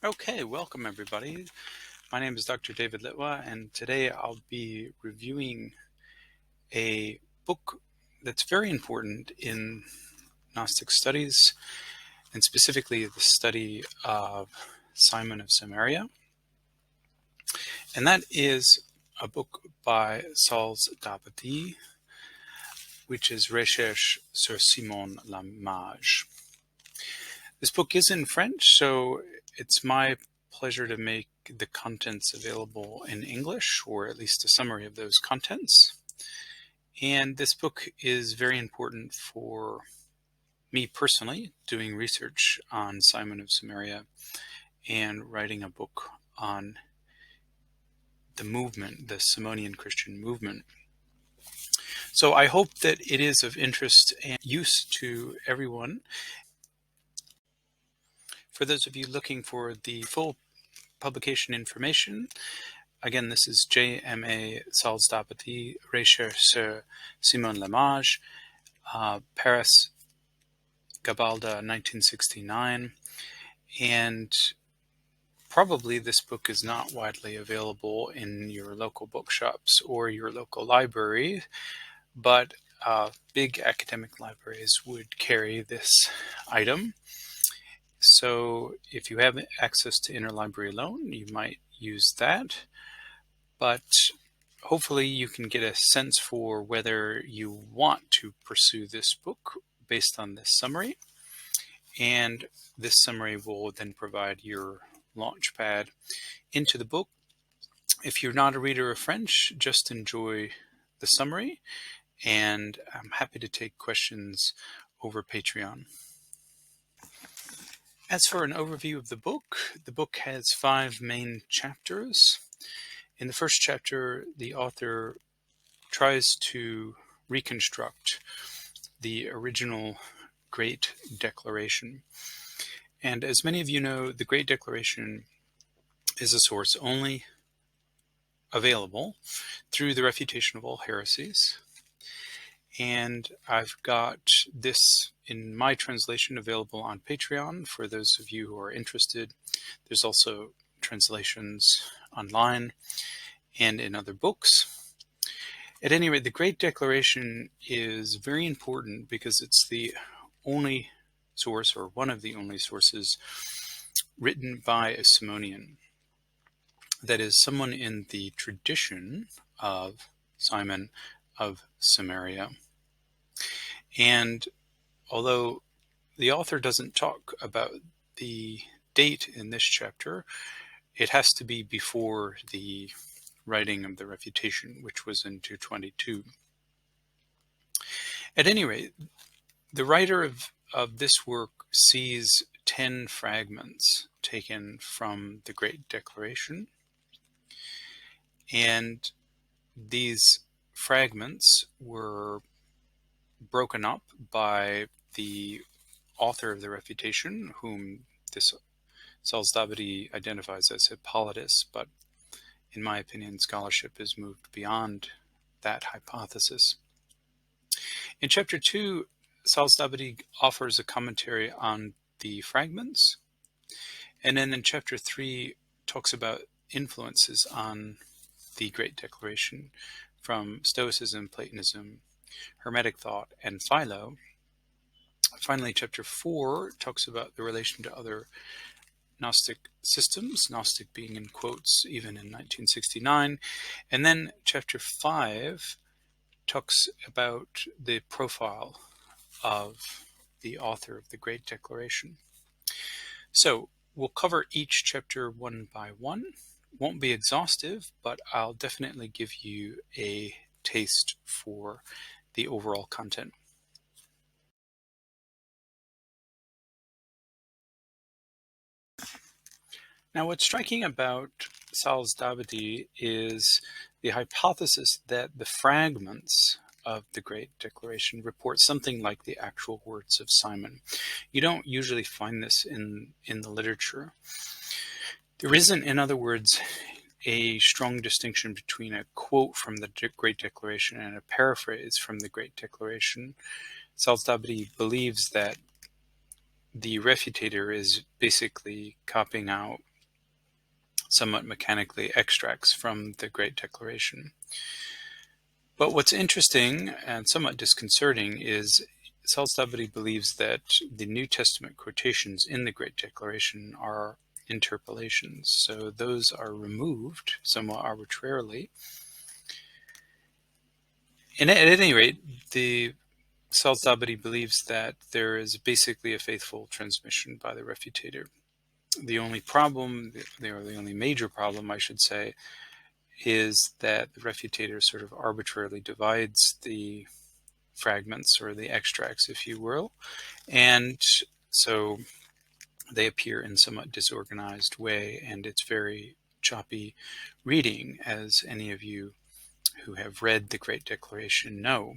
Okay, welcome everybody. My name is Dr. David Litwa, and today I'll be reviewing a book that's very important in Gnostic studies, and specifically the study of Simon of Samaria. And that is a book by Salles Dabadie, which is Recherche sur Simon la Mage. This book is in French, so it's my pleasure to make the contents available in English, or at least a summary of those contents. And this book is very important for me personally, doing research on Simon of Samaria and writing a book on the movement, the Simonian Christian movement. So I hope that it is of interest and use to everyone. For those of you looking for the full publication information, again, this is JMA Salles Dabadie, Recherche sur Simon la Mage, Paris, Gabalda, 1969. And probably this book is not widely available in your local bookshops or your local library, but big academic libraries would carry this item. So if you have access to interlibrary loan, you might use that. But hopefully you can get a sense for whether you want to pursue this book based on this summary. And this summary will then provide your launch pad into the book. If you're not a reader of French, just enjoy the summary, and I'm happy to take questions over Patreon. As for an overview of the book has 5 main chapters. In the first chapter, the author tries to reconstruct the original Great Declaration. And as many of you know, the Great Declaration is a source only available through the refutation of all heresies. And I've got this in my translation available on Patreon for those of you who are interested. There's also translations online and in other books. At any rate, the Great Declaration is very important because it's the only source, or one of the only sources, written by a Simonian. That is, someone in the tradition of Simon of Samaria. And although the author doesn't talk about the date in this chapter, it has to be before the writing of the refutation, which was in 222. At any rate, the writer of this work sees 10 fragments taken from the Great Declaration, and these fragments were broken up by the author of the refutation, whom this Salles Dabadie identifies as Hippolytus, but in my opinion, scholarship has moved beyond that hypothesis. In chapter 2, Salles Dabadie offers a commentary on the fragments, and then in chapter 3 talks about influences on the Great Declaration from Stoicism, Platonism, Hermetic thought, and Philo. Finally, chapter 4 talks about the relation to other Gnostic systems, Gnostic being in quotes even in 1969. And then chapter 5 talks about the profile of the author of the Great Declaration. So we'll cover each chapter one by one. Won't be exhaustive, but I'll definitely give you a taste for the overall content. Now, what's striking about Salles Dabadie is the hypothesis that the fragments of the Great Declaration report something like the actual words of Simon. You don't usually find this in the literature. There isn't, in other words, a strong distinction between a quote from the Great Declaration and a paraphrase from the Great Declaration. Salles Dabadie believes that the refutator is basically copying out somewhat mechanically extracts from the Great Declaration. But what's interesting and somewhat disconcerting is Salles Dabadie believes that the New Testament quotations in the Great Declaration are interpolations. So those are removed somewhat arbitrarily. And at any rate, the Salles Dabadie believes that there is basically a faithful transmission by the refutator. The only problem, the only major problem, I should say, is that the refutator sort of arbitrarily divides the fragments, or the extracts, if you will, and so they appear in somewhat disorganized way, and it's very choppy reading, as any of you who have read the Great Declaration know.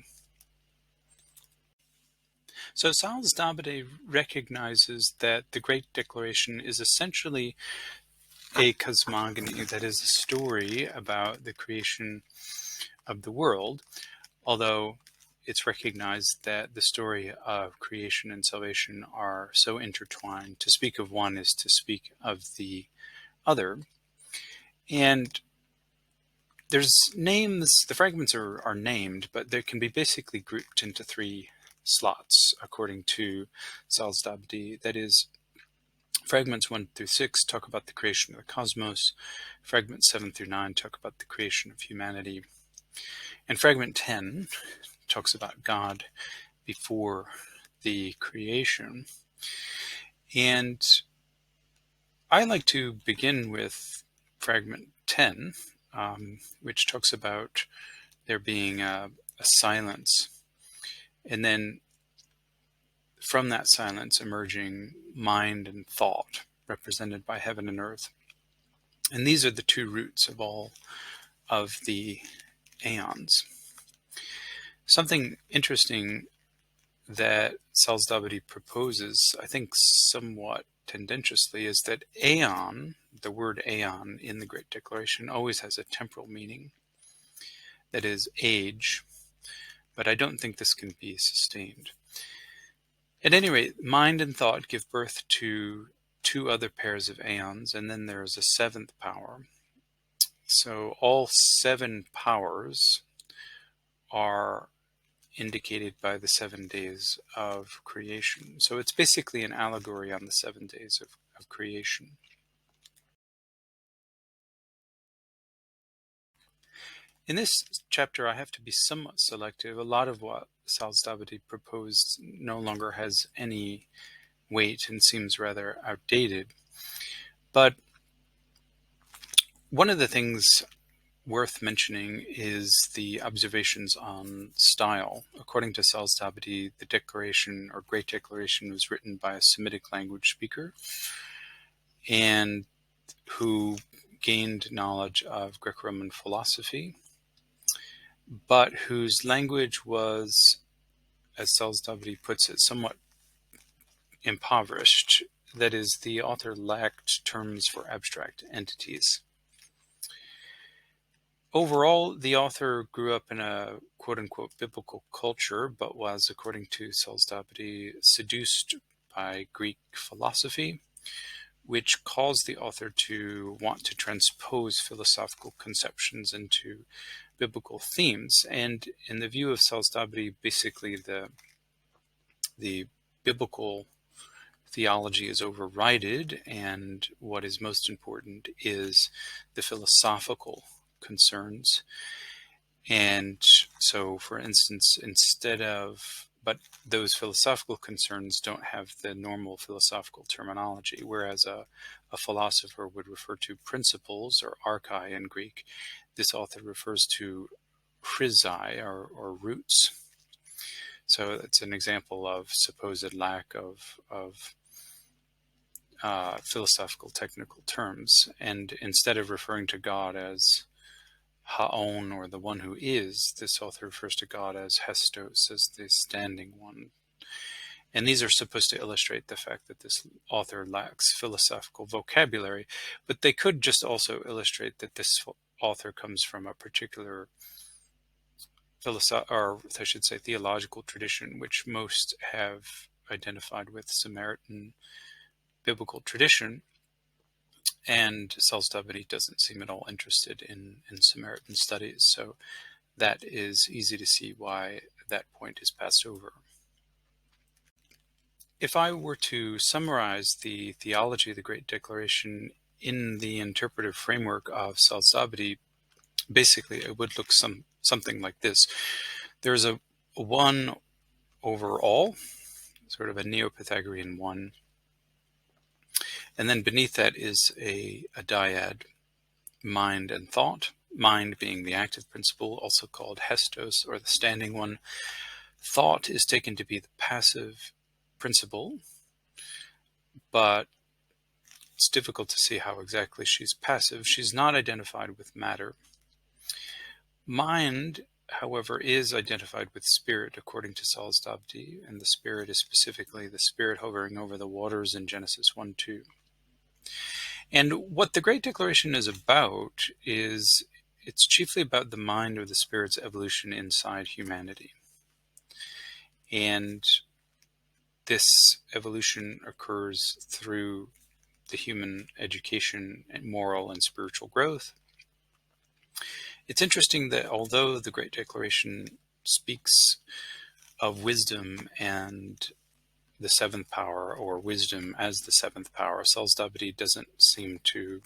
So Salles Dabadie recognizes that the Great Declaration is essentially a cosmogony, that is a story about the creation of the world, although it's recognized that the story of creation and salvation are so intertwined. To speak of one is to speak of the other. And there's names, the fragments are named, but they can be basically grouped into three slots, according to Salles Dabadie. That is, fragments 1 through 6 talk about the creation of the cosmos. Fragments 7 through 9 talk about the creation of humanity. And fragment 10 talks about God before the creation. And I like to begin with fragment 10, which talks about there being a silence, and then from that silence emerging mind and thought, represented by heaven and earth. And these are the two roots of all of the aeons. Something interesting that Salles Dabadie proposes, I think somewhat tendentiously, is that aeon, the word aeon in the Great Declaration, always has a temporal meaning, that is, age, but I don't think this can be sustained. At any rate, mind and thought give birth to two other pairs of aeons, and then there is a seventh power. So all seven powers are indicated by the 7 days of creation. So it's basically an allegory on the 7 days of creation. In this chapter, I have to be somewhat selective. A lot of what Salles Dabadie proposed no longer has any weight and seems rather outdated. But one of the things worth mentioning is the observations on style. According to Salles Dabadie, the Declaration, or Great Declaration, was written by a Semitic language speaker and who gained knowledge of Greco-Roman philosophy, but whose language was, as Salles Dabadie puts it, somewhat impoverished. That is, the author lacked terms for abstract entities. Overall, the author grew up in a quote-unquote biblical culture, but was, according to Salles Dabadie, seduced by Greek philosophy, which caused the author to want to transpose philosophical conceptions into biblical themes. And in the view of Salles Dabadie, basically the biblical theology is overridden, and what is most important is the philosophical concerns. And so, for instance, but those philosophical concerns don't have the normal philosophical terminology, whereas a philosopher would refer to principles, or archai in Greek. This author refers to chryzai, or roots. So it's an example of supposed lack of philosophical technical terms. And instead of referring to God as Haon, or the one who is, this author refers to God as Hestos, as the standing one. And these are supposed to illustrate the fact that this author lacks philosophical vocabulary, but they could just also illustrate that this author comes from a particular theological tradition, which most have identified with Samaritan biblical tradition. And Salles Dabadie doesn't seem at all interested in Samaritan studies, so that is easy to see why that point is passed over. If I were to summarize the theology of the Great Declaration in the interpretive framework of Salles Dabadie, basically it would look something like this. There's a one over all, sort of a Neo-Pythagorean one, and then beneath that is a dyad, mind and thought. Mind being the active principle, also called hestos, or the standing one. Thought is taken to be the passive principle, but it's difficult to see how exactly she's passive. She's not identified with matter. Mind, however, is identified with spirit, according to Salles Dabadie, and the spirit is specifically the spirit hovering over the waters in Genesis 1:2. And what the Great Declaration is about is it's chiefly about the mind or the spirit's evolution inside humanity. And this evolution occurs through the human education and moral and spiritual growth. It's interesting that although the Great Declaration speaks of wisdom and the seventh power, or wisdom as the seventh power, Salles Dabadie doesn't seem to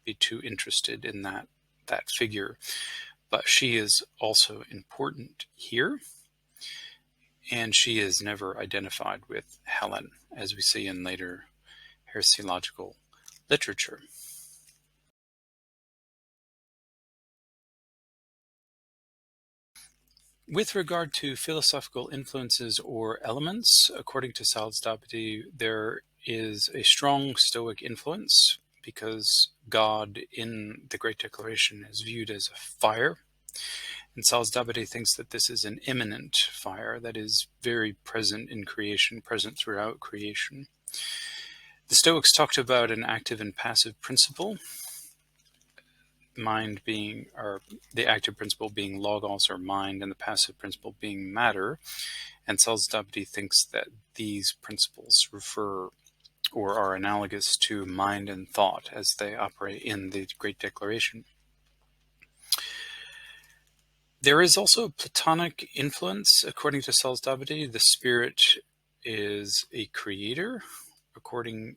be too interested in that figure, but she is also important here, and she is never identified with Helen, as we see in later heresiological literature. With regard to philosophical influences or elements, according to Salles Dabadie, there is a strong Stoic influence because God in the Great Declaration is viewed as a fire. And Salles Dabadie thinks that this is an immanent fire that is very present in creation, present throughout creation. The Stoics talked about an active and passive principle, mind being, or the active principle being logos or mind, and the passive principle being matter. And Salles Dabadie thinks that these principles refer or are analogous to mind and thought as they operate in the Great Declaration. There is also a Platonic influence, according to Salles Dabadie. The spirit is a creator, according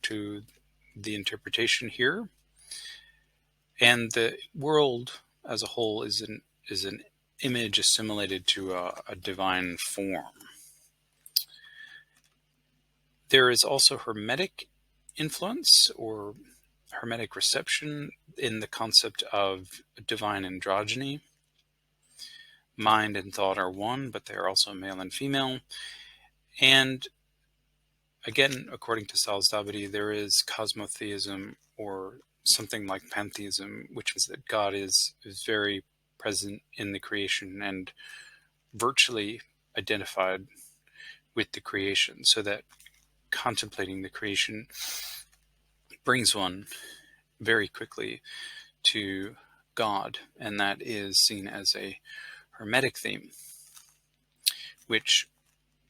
to the interpretation here. And the world as a whole is an image assimilated to a divine form. There is also Hermetic influence or Hermetic reception in the concept of divine androgyny. Mind and thought are one, but they are also male and female. And again, according to Salles Dabadie, there is cosmotheism, or something like pantheism, which is that God is very present in the creation and virtually identified with the creation, so that contemplating the creation brings one very quickly to God, and that is seen as a Hermetic theme, which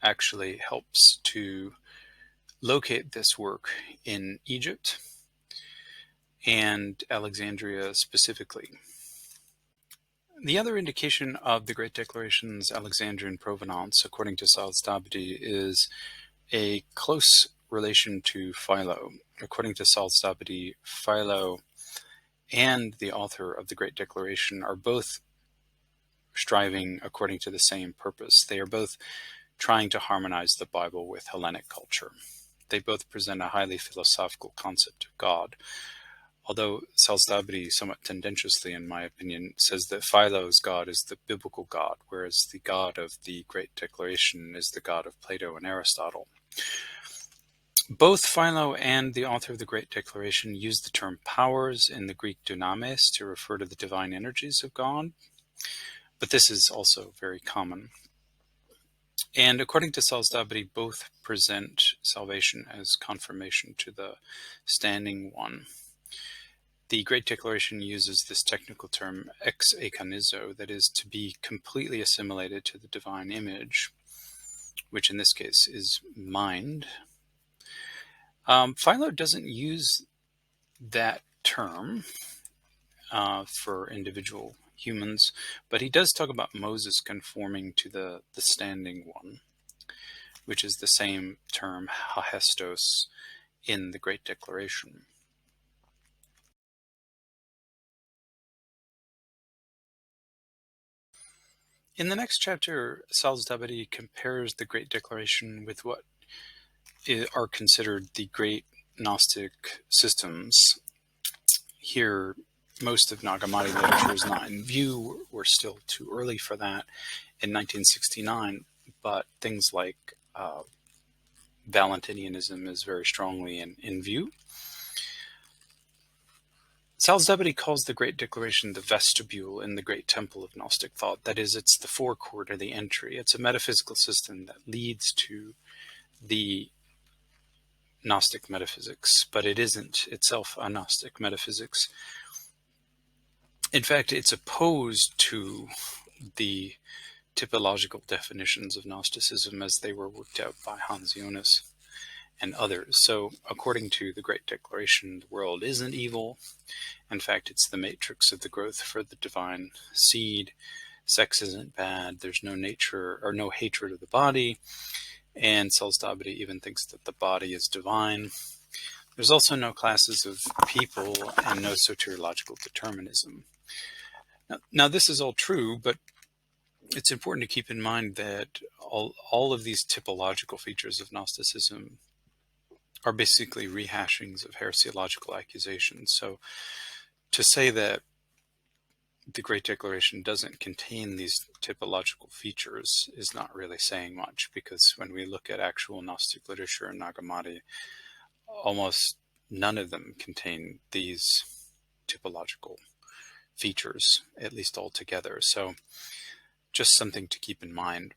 actually helps to locate this work in Egypt and Alexandria specifically. The other indication of the Great Declaration's Alexandrian provenance, according to Salles Dabadie, is a close relation to Philo. According to Salles Dabadie, Philo and the author of the Great Declaration are both striving according to the same purpose. They are both trying to harmonize the Bible with Hellenic culture. They both present a highly philosophical concept of God, although Salles Dabadie, somewhat tendentiously in my opinion, says that Philo's God is the biblical God, whereas the God of the Great Declaration is the God of Plato and Aristotle. Both Philo and the author of the Great Declaration use the term powers in the Greek dunamis to refer to the divine energies of God, but this is also very common. And according to Salles Dabadie, both present salvation as confirmation to the standing one. The Great Declaration uses this technical term ex ekanizo, that is, to be completely assimilated to the divine image, which in this case is mind. Philo doesn't use that term for individual humans, but he does talk about Moses conforming to the standing one, which is the same term, hahestos, in the Great Declaration. In the next chapter, Salles Dabadie compares the Great Declaration with what are considered the great Gnostic systems. Here, most of Nag Hammadi literature is not in view. We're still too early for that in 1969, but things like Valentinianism is very strongly in view. Salles Dabadie calls the Great Declaration the vestibule in the great temple of Gnostic thought. That is, it's the forecourt or the entry. It's a metaphysical system that leads to the Gnostic metaphysics, but it isn't itself a Gnostic metaphysics. In fact, it's opposed to the typological definitions of Gnosticism as they were worked out by Hans Jonas and others. So according to the Great Declaration, the world isn't evil. In fact, it's the matrix of the growth for the divine seed. Sex isn't bad. There's no nature or no hatred of the body. And Salles Dabadie even thinks that the body is divine. There's also no classes of people and no soteriological determinism. Now this is all true, but it's important to keep in mind that all of these typological features of Gnosticism are basically rehashings of heresiological accusations. So to say that the Great Declaration doesn't contain these typological features is not really saying much, because when we look at actual Gnostic literature in Nag Hammadi, almost none of them contain these typological features, at least altogether. So just something to keep in mind.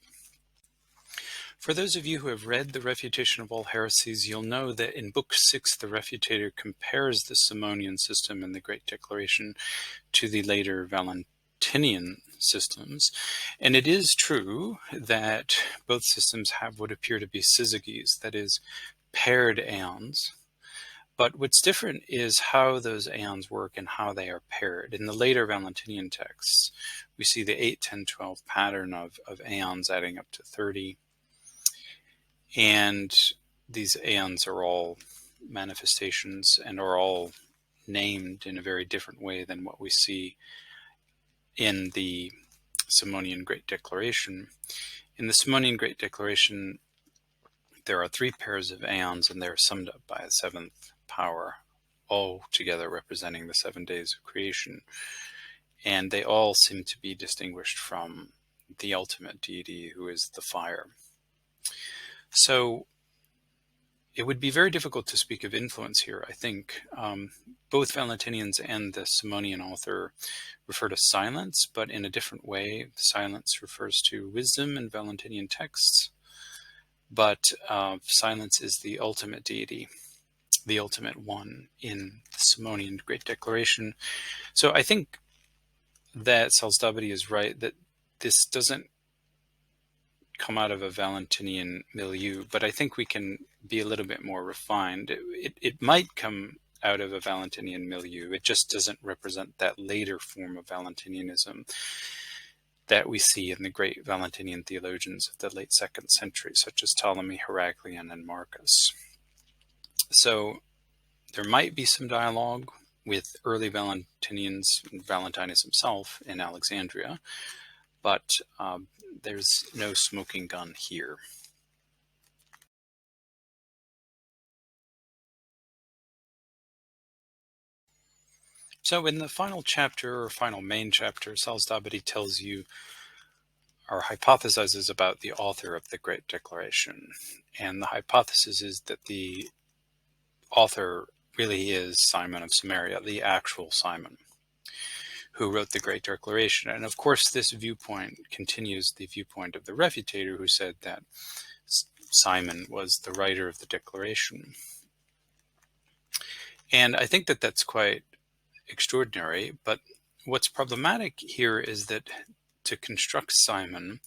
For those of you who have read The Refutation of All Heresies, you'll know that in Book 6, the Refutator compares the Simonian system in the Great Declaration to the later Valentinian systems. And it is true that both systems have what appear to be syzygies, that is, paired aeons. But what's different is how those aeons work and how they are paired. In the later Valentinian texts, we see the 8, 10, 12 pattern of aeons adding up to 30. And these aeons are all manifestations and are all named in a very different way than what we see in the Simonian Great Declaration. In the Simonian Great Declaration, there are 3 pairs of aeons, and they're summed up by a 7th power, all together representing the 7 days of creation. And they all seem to be distinguished from the ultimate deity, who is the fire. So it would be very difficult to speak of influence here, I think. Both Valentinians and the Simonian author refer to silence, but in a different way. Silence refers to wisdom in Valentinian texts, but silence is the ultimate deity, the ultimate one in the Simonian Great Declaration. So I think that Salles Dabadie is right, that this doesn't come out of a Valentinian milieu, but I think we can be a little bit more refined. It might come out of a Valentinian milieu. It just doesn't represent that later form of Valentinianism that we see in the great Valentinian theologians of the late 2nd century, such as Ptolemy, Heraclian, and Marcus. So there might be some dialogue with early Valentinians, Valentinus himself, in Alexandria, but there's no smoking gun here. So in the final chapter, or final main chapter, Salles Dabadie tells you or hypothesizes about the author of the Great Declaration. And the hypothesis is that the author really is Simon of Samaria, the actual Simon, who wrote the Great Declaration. And of course, this viewpoint continues the viewpoint of the Refutator, who said that Simon was the writer of the Declaration. And I think that that's quite extraordinary, but what's problematic here is that to construct Simon,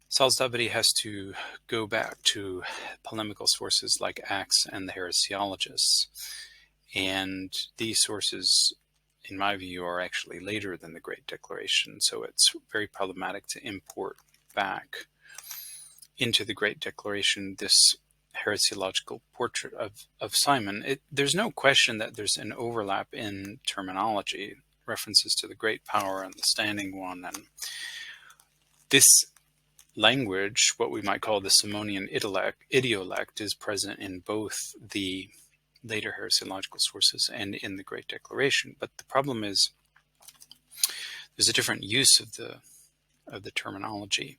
Salles Dabadie has to go back to polemical sources like Acts and the heresiologists. And these sources, in my view, are actually later than the Great Declaration. So it's very problematic to import back into the Great Declaration this heresiological portrait of Simon. There's no question that there's an overlap in terminology, references to the great power and the standing one. And this language, what we might call the Simonian idiolect, is present in both the later heresiological sources and in the Great Declaration. But the problem is there's a different use of the terminology.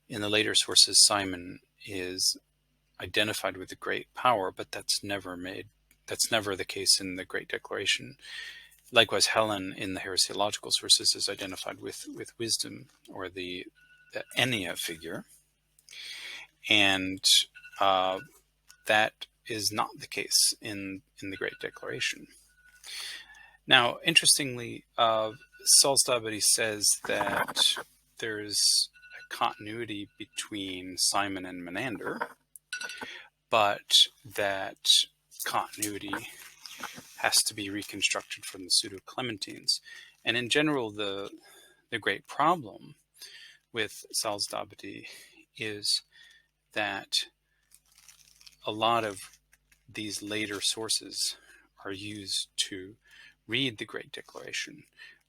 In the later sources, Simon is identified with the great power, but that's never the case in the Great Declaration. Likewise, Helen in the heresiological sources is identified with wisdom, or the Ennia figure, and that is not the case in the Great Declaration. Now, interestingly, Salles Dabadie says that there's a continuity between Simon and Menander, but that continuity has to be reconstructed from the Pseudo-Clementines. And in general, the great problem with Salles Dabadie is that a lot of these later sources are used to read the Great Declaration,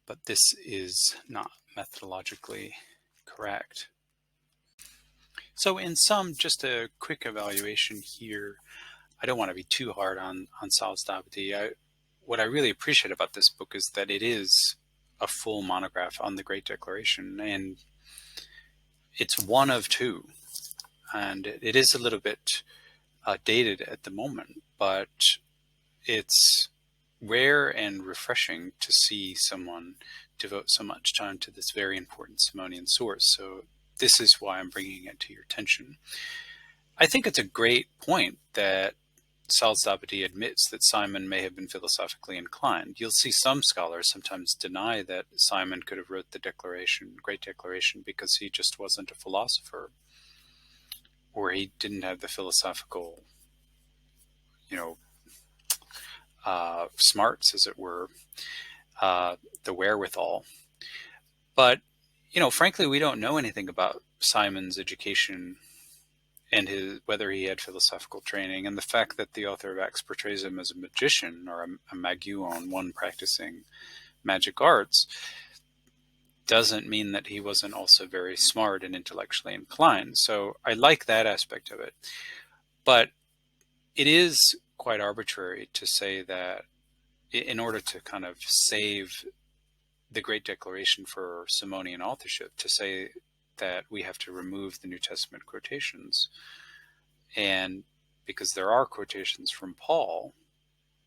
but this is not methodologically correct. So in sum, just a quick evaluation here. I don't want to be too hard on Salles Dabadie. What I really appreciate about this book is that it is a full monograph on the Great Declaration, and it's one of two. And it is a little bit dated at the moment, but it's rare and refreshing to see someone devote so much time to this very important Simonian source. So this is why I'm bringing it to your attention. I think it's a great point that Salles Dabadie admits that Simon may have been philosophically inclined. You'll see some scholars sometimes deny that Simon could have wrote the Great Declaration, because he just wasn't a philosopher, or he didn't have the philosophical, smarts, as it were, the wherewithal. But, frankly, we don't know anything about Simon's education and whether he had philosophical training. And the fact that the author of Acts portrays him as a magician, or a maguon, one practicing magic arts, doesn't mean that he wasn't also very smart and intellectually inclined. So I like that aspect of it. But it is quite arbitrary to say that in order to kind of save the Great Declaration for Simonian authorship, to say that we have to remove the New Testament quotations. And because there are quotations from Paul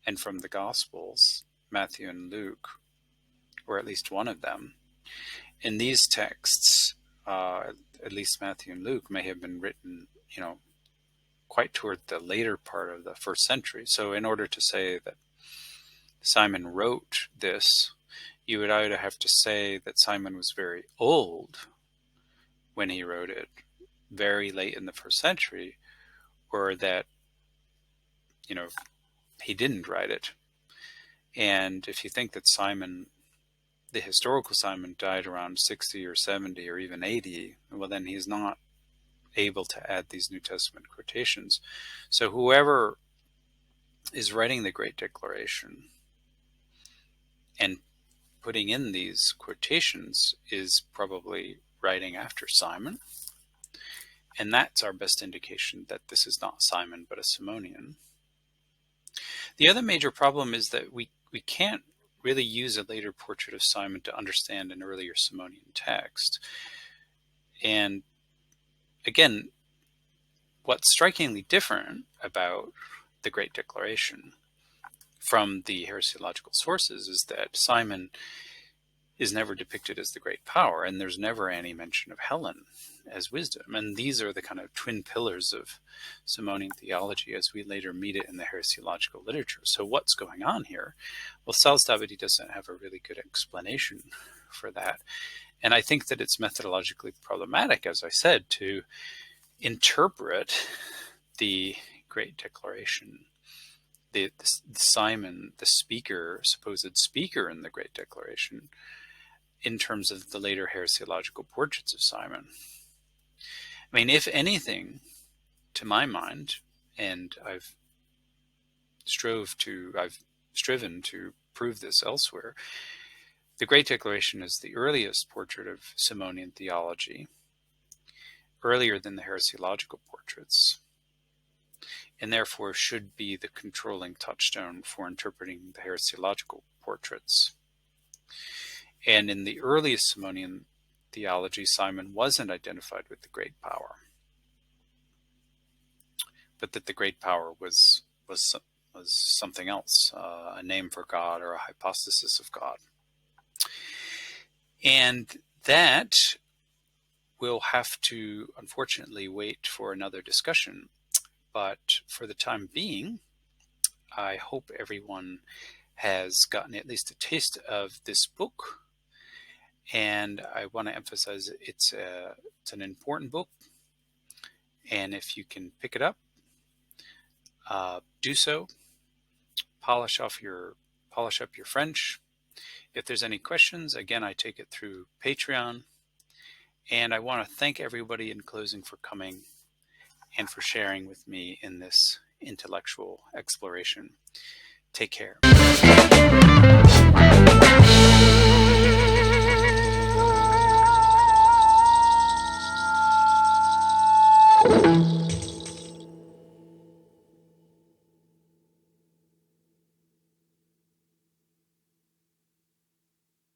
and from the Gospels, Matthew and Luke, or at least one of them. In these texts, at least Matthew and Luke, may have been written, quite toward the later part of the first century. So in order to say that Simon wrote this, you would either have to say that Simon was very old when he wrote it, very late in the first century, or that, he didn't write it. And if you think that Simon, the historical Simon, died around 60 or 70 or even 80, well, then he's not able to add these New Testament quotations. So whoever is writing the Great Declaration and putting in these quotations is probably writing after Simon. And that's our best indication that this is not Simon, but a Simonian. The other major problem is that we can't really use a later portrait of Simon to understand an earlier Simonian text. And again, what's strikingly different about the Great Declaration from the heresiological sources is that Simon is never depicted as the great power, and there's never any mention of Helen as wisdom. And these are the kind of twin pillars of Simonian theology as we later meet it in the heresiological literature. So what's going on here? Well, Salles Dabadie doesn't have a really good explanation for that. And I think that it's methodologically problematic, as I said, to interpret the Great Declaration Simon, the supposed speaker in the Great Declaration, in terms of the later heresiological portraits of Simon. I mean, if anything, to my mind, and I've striven to prove this elsewhere, the Great Declaration is the earliest portrait of Simonian theology, earlier than the heresiological portraits, and therefore should be the controlling touchstone for interpreting the heresiological portraits. And in the earliest Simonian theology, Simon wasn't identified with the great power, but that the great power was something else, a name for God or a hypostasis of God. And that will have to, unfortunately, wait for another discussion. But for the time being, I hope everyone has gotten at least a taste of this book. And I want to emphasize it's an important book. And if you can pick it up, do so. Polish up your French. If there's any questions, again, I take it through Patreon. And I want to thank everybody in closing for coming and for sharing with me in this intellectual exploration. Take care.